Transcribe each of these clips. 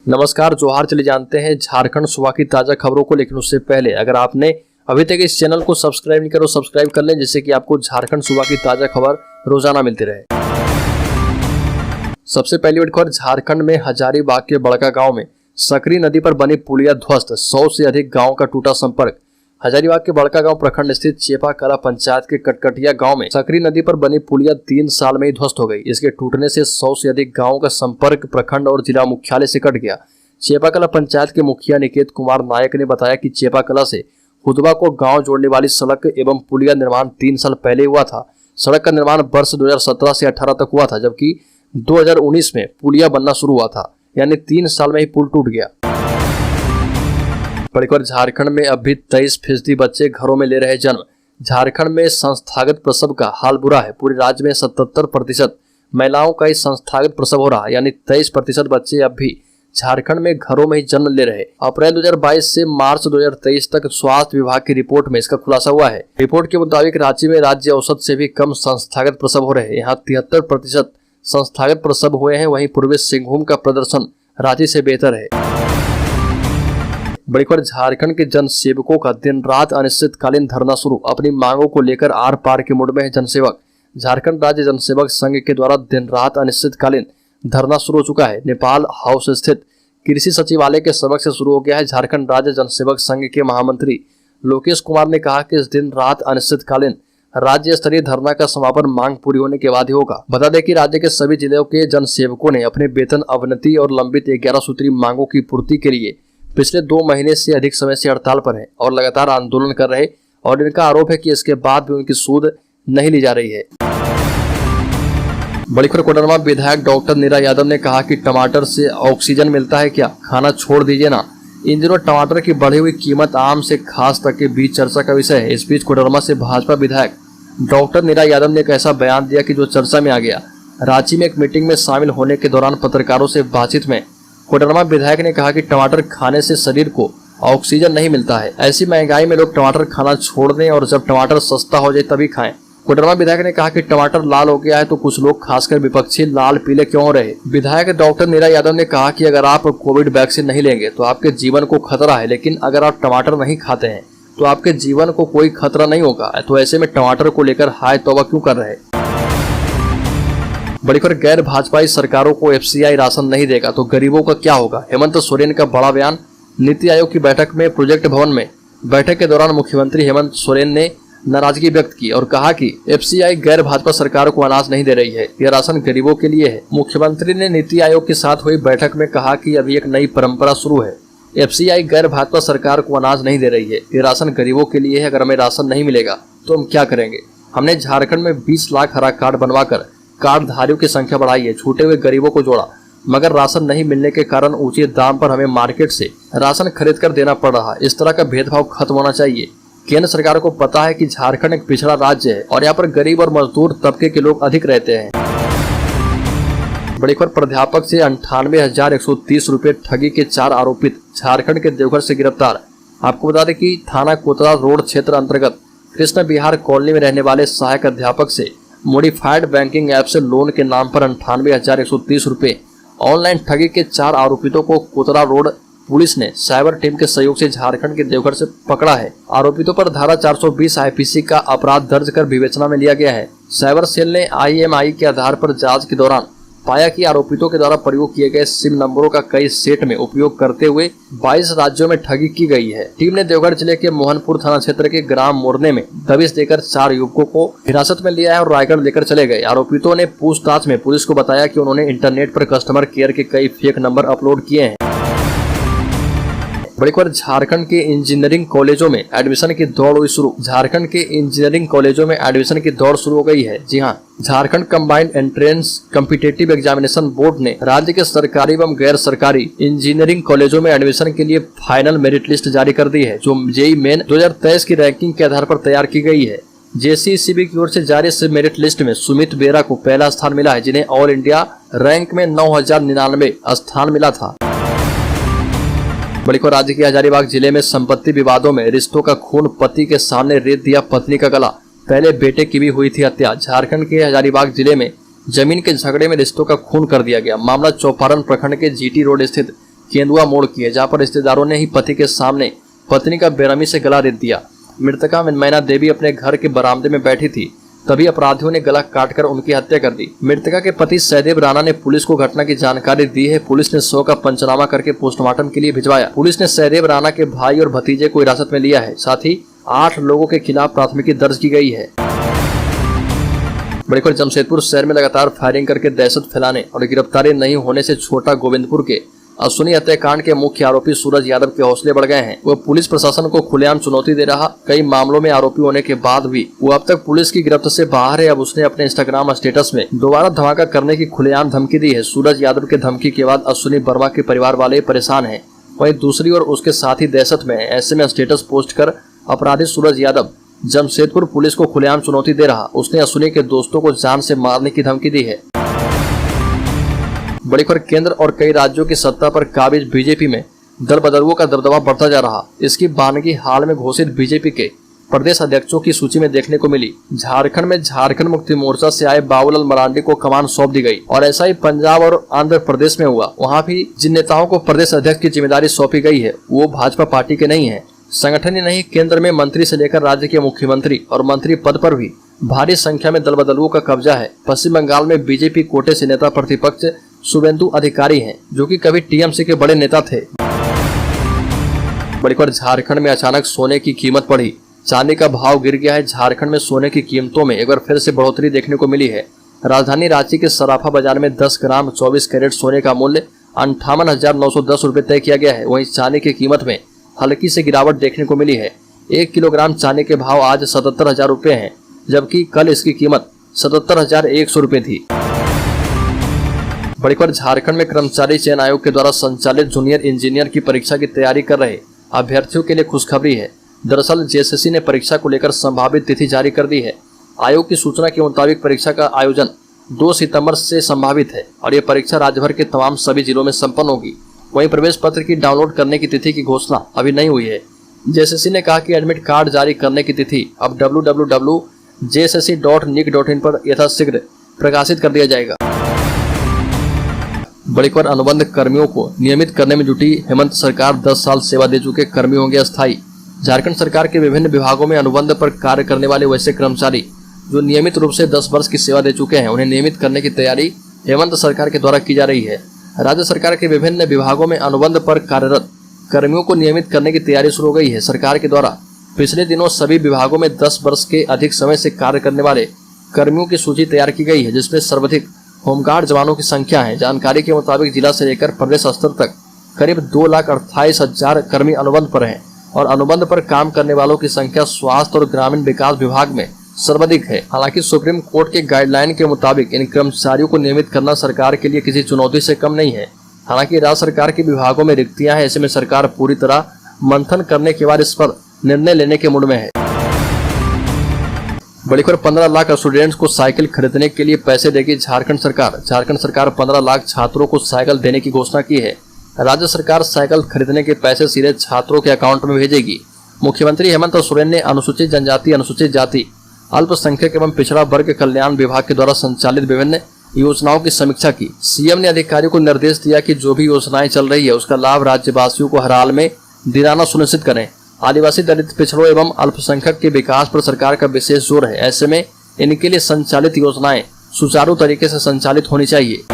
नमस्कार, जोहार। चले जानते हैं झारखंड सुबह की ताजा खबरों को, लेकिन उससे पहले अगर आपने अभी तक इस चैनल को सब्सक्राइब नहीं करो, सब्सक्राइब कर लें, जिससे कि आपको झारखंड सुबह की ताजा खबर रोजाना मिलती रहे। सबसे पहली बड़ी खबर, झारखंड में हजारीबाग के बड़का गांव में सकरी नदी पर बनी पुलिया ध्वस्त, 100 से अधिक गांव का टूटा संपर्क। हजारीबाग के बड़का गांव प्रखंड स्थित चेपाकला पंचायत के कटकटिया गांव में सकरी नदी पर बनी पुलिया 3 साल में ही ध्वस्त हो गई। इसके टूटने से 100 से अधिक गांवों का संपर्क प्रखंड और जिला मुख्यालय से कट गया। चेपाकला पंचायत के मुखिया निकेत कुमार नायक ने बताया कि चेपाकला से हुदबा को गांव जोड़ने वाली सड़क एवं पुलिया निर्माण 3 साल पहले हुआ था। सड़क का निर्माण वर्ष 2017 से 18 तक हुआ था, जबकि 2019 में पुलिया बनना शुरू हुआ था, यानी 3 साल में ही पुल टूट गया। बढ़कर झारखंड में अब भी 23% बच्चे घरों में ले रहे जन्म। झारखंड में संस्थागत प्रसव का हाल बुरा है। पूरे राज्य में 77% महिलाओं का ही संस्थागत प्रसव हो रहा है, यानी 23% बच्चे अब भी झारखंड में घरों में ही जन्म ले रहे। अप्रैल 2022 से मार्च 2023 तक स्वास्थ्य विभाग की रिपोर्ट में इसका खुलासा हुआ है। रिपोर्ट के मुताबिक रांची में राज्य औसत से भी कम संस्थागत प्रसव हो रहे हैं। यहाँ 73% संस्थागत प्रसव हुए हैं। वहीं पूर्वी सिंहभूम का प्रदर्शन रांची से बेहतर है। बड़ी खबर, झारखंड के जन सेवकों का दिन रात अनिश्चितकालीन धरना शुरू। अपनी मांगों को लेकर आर पार के मुड में है जनसेवक। झारखंड राज्य जनसेवक संघ के द्वारा दिन रात अनिश्चितकालीन धरना शुरू हो चुका है। नेपाल हाउस स्थित कृषि सचिवालय के समक्ष से शुरू हो गया है। झारखंड राज्य जनसेवक संघ के महामंत्री लोकेश कुमार ने कहा कि इस दिन रात अनिश्चितकालीन राज्य स्तरीय धरना का समापन मांग पूरी होने के बाद ही होगा। बता दें कि राज्य के सभी जिलों के जन सेवकों ने अपने वेतन अवनति और लंबित 11 सूत्री मांगों की पूर्ति के लिए पिछले 2 महीने से अधिक समय से हड़ताल पर हैं और लगातार आंदोलन कर रहे, और इनका आरोप है कि इसके बाद भी उनकी सूद नहीं ली जा रही है। बड़ी खबर, कोडरमा विधायक डॉक्टर नीरा यादव ने कहा कि टमाटर से ऑक्सीजन मिलता है क्या, खाना छोड़ दीजिए ना। इन दिनों टमाटर की बढ़ी हुई कीमत आम से खास तक के बीच चर्चा का विषय है। इस बीच कोडरमा से भाजपा विधायक डॉक्टर नीरा यादव ने एक ऐसा बयान दिया कि जो चर्चा में आ गया। रांची में एक मीटिंग में शामिल होने के दौरान पत्रकारों से बातचीत में कोडरमा विधायक ने कहा कि टमाटर खाने से शरीर को ऑक्सीजन नहीं मिलता है। ऐसी महंगाई में लोग टमाटर खाना छोड़ दें और जब टमाटर सस्ता हो जाए तभी खाएं। कोडरमा विधायक ने कहा कि टमाटर लाल हो गया है तो कुछ लोग खासकर विपक्षी लाल पीले क्यों हो रहे। विधायक डॉक्टर नीरा यादव ने कहा कि अगर आप कोविड वैक्सीन नहीं लेंगे तो आपके जीवन को खतरा है, लेकिन अगर आप टमाटर नहीं खाते हैं तो आपके जीवन को कोई खतरा नहीं होगा। तो ऐसे में टमाटर को लेकर हाय तौबा क्यों कर रहे। बड़ी खबर, गैर भाजपाई सरकारों को एफसीआई राशन नहीं देगा तो गरीबों का क्या होगा। हेमंत सोरेन का बड़ा बयान। नीति आयोग की बैठक में प्रोजेक्ट भवन में बैठक के दौरान मुख्यमंत्री हेमंत सोरेन ने नाराजगी व्यक्त की और कहा कि एफसीआई गैर भाजपा सरकारों को अनाज नहीं दे रही है, यह राशन गरीबों के लिए है। मुख्यमंत्री ने नीति आयोग के साथ हुई बैठक में कहा कि अभी एक नई परंपरा शुरू है। एफसीआई गैर भाजपा सरकार को अनाज नहीं दे रही है, ये राशन गरीबों के लिए है। अगर हमें राशन नहीं मिलेगा तो हम क्या करेंगे। हमने झारखंड में 20 लाख हरा कार्ड बनवाकर कार्डधारियों की संख्या बढ़ाई है, छूटे हुए गरीबों को जोड़ा, मगर राशन नहीं मिलने के कारण ऊंचे दाम पर हमें मार्केट से राशन खरीद कर देना पड़ रहा है। इस तरह का भेदभाव खत्म होना चाहिए। केंद्र सरकार को पता है कि झारखंड एक पिछड़ा राज्य है और यहाँ पर गरीब और मजदूर तबके के लोग अधिक रहते हैं। बड़ी खबर, प्राध्यापक से 98,130 रुपए ठगी के 4 आरोपित झारखंड के देवघर से गिरफ्तार। आपको बता दें कि थाना कोतरा रोड क्षेत्र अंतर्गत कृष्ण विहार कॉलोनी में रहने वाले सहायक अध्यापक से मॉडिफाइड बैंकिंग ऐप से लोन के नाम पर 98,130 रुपए ऑनलाइन ठगी के 4 आरोपितों को कोतरा रोड पुलिस ने साइबर टीम के सहयोग से झारखंड के देवघर से पकड़ा है। आरोपितों पर धारा 420 आईपीसी का अपराध दर्ज कर विवेचना में लिया गया है। साइबर सेल ने IMEI के आधार पर जांच के दौरान पाया कि आरोपितों के द्वारा प्रयोग किए गए सिम नंबरों का कई सेट में उपयोग करते हुए 22 राज्यों में ठगी की गई है। टीम ने देवघर जिले के मोहनपुर थाना क्षेत्र के ग्राम मोरने में दबिश देकर 4 युवकों को हिरासत में लिया है और रायगढ़ लेकर चले गए। आरोपितों ने पूछताछ में पुलिस को बताया कि उन्होंने इंटरनेट पर कस्टमर केयर के कई फेक नंबर अपलोड किए हैं। बड़ी खबर, झारखंड के इंजीनियरिंग कॉलेजों में एडमिशन की दौड़ हुई शुरू। झारखंड के इंजीनियरिंग कॉलेजों में एडमिशन की दौड़ शुरू हो गई है। जी हां, Jharkhand combined entrance competitive examination board ने राज्य के सरकारी एवं गैर सरकारी इंजीनियरिंग कॉलेजों में एडमिशन के लिए फाइनल मेरिट लिस्ट जारी कर दी है, जो जेईई मेन 2023 की रैंकिंग के आधार पर तैयार की गई है। JCECB की ओर से जारी इस मेरिट लिस्ट में सुमित बेरा को पहला स्थान मिला है, जिन्हें ऑल इंडिया रैंक में 9,099 स्थान मिला था। बड़ी खबर, राज्य के हजारीबाग जिले में संपत्ति विवादों में रिश्तों का खून, पति के सामने रेत दिया पत्नी का गला, पहले बेटे की भी हुई थी हत्या। झारखंड के हजारीबाग जिले में जमीन के झगड़े में रिश्तों का खून कर दिया गया। मामला चौपारण प्रखंड के GT रोड स्थित केंदुआ मोड़ की है, जहां पर रिश्तेदारों ने ही पति के सामने पत्नी का बेरहमी से गला रेत दिया। मृतका मैना देवी अपने घर के बरामदे में बैठी थी, तभी अपराधियों ने गला काटकर उनकी हत्या कर दी। मृतका के पति सहदेव राणा ने पुलिस को घटना की जानकारी दी है। पुलिस ने शव का पंचनामा करके पोस्टमार्टम के लिए भिजवाया। पुलिस ने सहदेव राणा के भाई और भतीजे को हिरासत में लिया है। साथ ही 8 लोगों के खिलाफ प्राथमिकी दर्ज की गई है। बड़ी खबर, जमशेदपुर शहर में लगातार फायरिंग करके दहशत फैलाने और गिरफ्तारी नहीं होने से छोटा गोविंदपुर के अश्विनी हत्याकांड के मुख्य आरोपी सूरज यादव के हौसले बढ़ गए हैं। वह पुलिस प्रशासन को खुलेआम चुनौती दे रहा। कई मामलों में आरोपी होने के बाद भी वो अब तक पुलिस की गिरफ्त से बाहर है। अब उसने अपने इंस्टाग्राम स्टेटस में दोबारा धमाका करने की खुलेआम धमकी दी है। सूरज यादव के धमकी के बाद अश्विनी वर्मा के परिवार वाले परेशान हैं, वहीं दूसरी ओर उसके साथी दहशत में है। ऐसे में स्टेटस पोस्ट कर अपराधी सूरज यादव जमशेदपुर पुलिस को खुलेआम चुनौती दे रहा। उसने अश्विनी के दोस्तों को जान से मारने की धमकी दी है। बड़ी खबर, केंद्र और कई राज्यों की सत्ता पर काबिज बीजेपी में दल बदलुओं का दबदबा बढ़ता जा रहा। इसकी बानगी हाल में घोषित बीजेपी के प्रदेश अध्यक्षों की सूची में देखने को मिली। झारखंड में झारखंड मुक्ति मोर्चा से आए बाबूलाल मरांडी को कमान सौंप दी गई और ऐसा ही पंजाब और आंध्र प्रदेश में हुआ। वहां भी जिन नेताओं को प्रदेश अध्यक्ष की जिम्मेदारी सौंपी गई है वो भाजपा पार्टी के नहीं है। संगठन ही नहीं, केंद्र में मंत्री से लेकर राज्य के मुख्यमंत्री और मंत्री पद पर भी भारी संख्या में दल बदलुओं का कब्जा है। पश्चिम बंगाल में बीजेपी कोटे से नेता प्रतिपक्ष शुभेंदु अधिकारी हैं, जो कि कभी टीएमसी के बड़े नेता थे। बड़ी खबर, झारखंड में अचानक सोने की कीमत बढ़ी, चांदी का भाव गिर गया है। झारखंड में सोने की कीमतों में एक बार फिर से बढ़ोतरी देखने को मिली है। राजधानी रांची के सराफा बाजार में 10 ग्राम 24 कैरेट सोने का मूल्य 58,910 रुपए तय किया गया है। वहीं चांदी की कीमत में हल्की से गिरावट देखने को मिली है। 1 किलोग्राम चांदी के भाव आज 77,000 रुपए हैं, जबकि कल इसकी कीमत 77,100 रुपए थी। बड़ी खबर, झारखंड में कर्मचारी चयन आयोग के द्वारा संचालित जूनियर इंजीनियर की परीक्षा की तैयारी कर रहे अभ्यर्थियों के लिए खुशखबरी है। दरअसल जेएसएससी ने परीक्षा को लेकर संभावित तिथि जारी कर दी है। आयोग की सूचना के मुताबिक परीक्षा का आयोजन 2 सितंबर से संभावित है और ये परीक्षा राज्य भर के तमाम सभी जिलों में संपन्न होगी। वहीं प्रवेश पत्र की डाउनलोड करने की तिथि की घोषणा अभी नहीं हुई है। जेएसएससी ने कहा कि एडमिट कार्ड जारी करने की तिथि अब www.jssc.nic.in पर यथाशीघ्र प्रकाशित कर दिया जाएगा। बड़ी खबर, अनुबंध कर्मियों को नियमित करने में जुटी हेमंत सरकार। 10 साल सेवा दे चुके कर्मी होंगे अस्थायी। झारखंड सरकार के विभिन्न विभागों में अनुबंध पर कार्य करने वाले वैसे कर्मचारी जो नियमित रूप से 10 वर्ष की सेवा दे चुके हैं, उन्हें नियमित करने की तैयारी हेमंत सरकार के द्वारा की जा रही है। राज्य सरकार के विभिन्न विभागों में अनुबंध पर कार्यरत कर्मियों को नियमित करने की तैयारी शुरू हो गई है। सरकार के द्वारा पिछले दिनों सभी विभागों में 10 वर्ष के अधिक समय से कार्य करने वाले कर्मियों की सूची तैयार की गई है, जिसमें सर्वाधिक होमगार्ड जवानों की संख्या है। जानकारी के मुताबिक जिला से लेकर प्रदेश स्तर तक करीब 2,28,000 कर्मी अनुबंध पर हैं और अनुबंध पर काम करने वालों की संख्या स्वास्थ्य और ग्रामीण विकास विभाग में सर्वाधिक है। हालांकि सुप्रीम कोर्ट के गाइडलाइन के मुताबिक इन कर्मचारियों को नियमित करना सरकार के लिए किसी चुनौती से कम नहीं है। हालांकि राज्य सरकार के विभागों में रिक्तियां हैं, ऐसे में सरकार पूरी तरह मंथन करने के बाद इस पर निर्णय लेने के मूड में है। बड़ी खबर, 15 लाख स्टूडेंट्स को साइकिल खरीदने के लिए पैसे देगी झारखंड सरकार। झारखंड सरकार 15 लाख छात्रों को साइकिल देने की घोषणा की है। राज्य सरकार साइकिल खरीदने के पैसे सीधे छात्रों के अकाउंट में भेजेगी। मुख्यमंत्री हेमंत सोरेन ने अनुसूचित जनजाति, अनुसूचित जाति, अल्पसंख्यक एवं पिछड़ा वर्ग कल्याण विभाग के द्वारा संचालित विभिन्न योजनाओं की समीक्षा की। सीएम ने अधिकारियों को निर्देश दिया कि जो भी योजनाएं चल रही है उसका लाभ राज्यवासियों को हर हाल में दिलाना सुनिश्चित करें। आदिवासी, दलित, पिछड़ों एवं अल्पसंख्यक के विकास पर सरकार का विशेष जोर है। ऐसे में इनके लिए संचालित योजनाएं सुचारू तरीके से संचालित होनी चाहिए।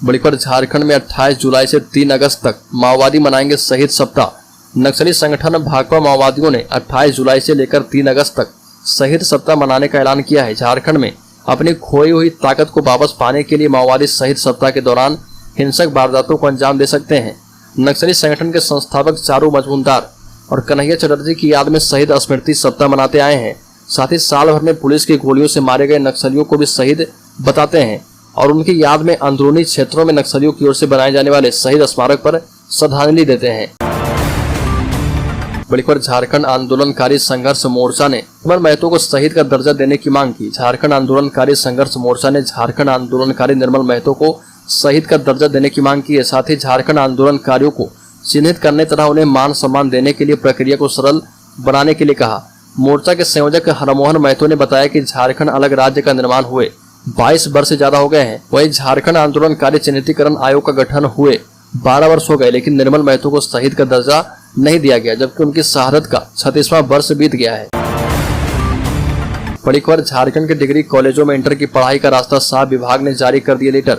बड़ी खबर, झारखंड में 28 जुलाई से 3 अगस्त तक माओवादी मनाएंगे शहीद सप्ताह। नक्सली संगठन भाकपा माओवादियों ने 28 जुलाई से लेकर 3 अगस्त तक शहीद सप्ताह मनाने का ऐलान किया है। झारखंड में अपनी खोई हुई ताकत को वापस पाने के लिए माओवादी शहीद सप्ताह के दौरान हिंसक वारदातों को अंजाम दे सकते हैं। नक्सली संगठन के संस्थापक चारू मजूमदार और कन्हैया चटर्जी की याद में शहीद स्मृति सप्ताह मनाते आए हैं। साथ ही साल भर में पुलिस की गोलियों से मारे गए नक्सलियों को भी शहीद बताते हैं और उनकी याद में अंदरूनी क्षेत्रों में नक्सलियों की ओर से बनाए जाने वाले शहीद स्मारक पर श्रद्धांजलि देते हैं। बड़ी खबर, झारखंड आंदोलनकारी संघर्ष मोर्चा ने निर्मल महतो को शहीद का दर्जा देने की मांग की। झारखंड आंदोलनकारी संघर्ष मोर्चा ने झारखंड आंदोलनकारी निर्मल महतो को शहीद का दर्जा देने की मांग की है। साथ ही झारखंड आंदोलनकारियों को चिन्हित करने तथा उन्हें मान सम्मान देने के लिए प्रक्रिया को सरल बनाने के लिए कहा। मोर्चा के संयोजक हरमोहन महतो ने बताया कि झारखंड अलग राज्य का निर्माण हुए 22 वर्ष से ज्यादा हो गए हैं। वहीं झारखंड आंदोलनकारी चिन्हितीकरण आयोग का गठन हुए 12 वर्ष हो गए, लेकिन निर्मल महतो को शहीद का दर्जा नहीं दिया गया, जबकि उनकी शहादत का 36वां वर्ष बीत गया है। बड़ी खबर, झारखंड के डिग्री कॉलेजों में इंटर की पढ़ाई का रास्ता साफ, विभाग ने जारी कर दिए लेटर।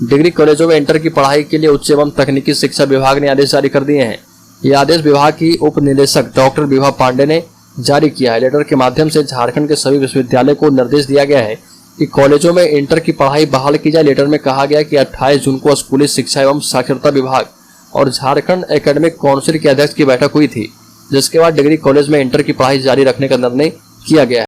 डिग्री कॉलेजों में इंटर की पढ़ाई के लिए उच्च एवं तकनीकी शिक्षा विभाग ने आदेश जारी कर दिए हैं। ये आदेश विभाग की उप निदेशक डॉक्टर विभा पांडे ने जारी किया है। लेटर के माध्यम से झारखंड के सभी विश्वविद्यालय को निर्देश दिया गया है कि कॉलेजों में इंटर की पढ़ाई बहाल की जाए। लेटर में कहा गया कि 28 जून को स्कूली शिक्षा एवं साक्षरता विभाग और झारखंड एकेडमिक काउंसिल के अध्यक्ष की बैठक हुई थी, जिसके बाद डिग्री कॉलेज में इंटर की पढ़ाई जारी रखने का निर्णय किया गया है।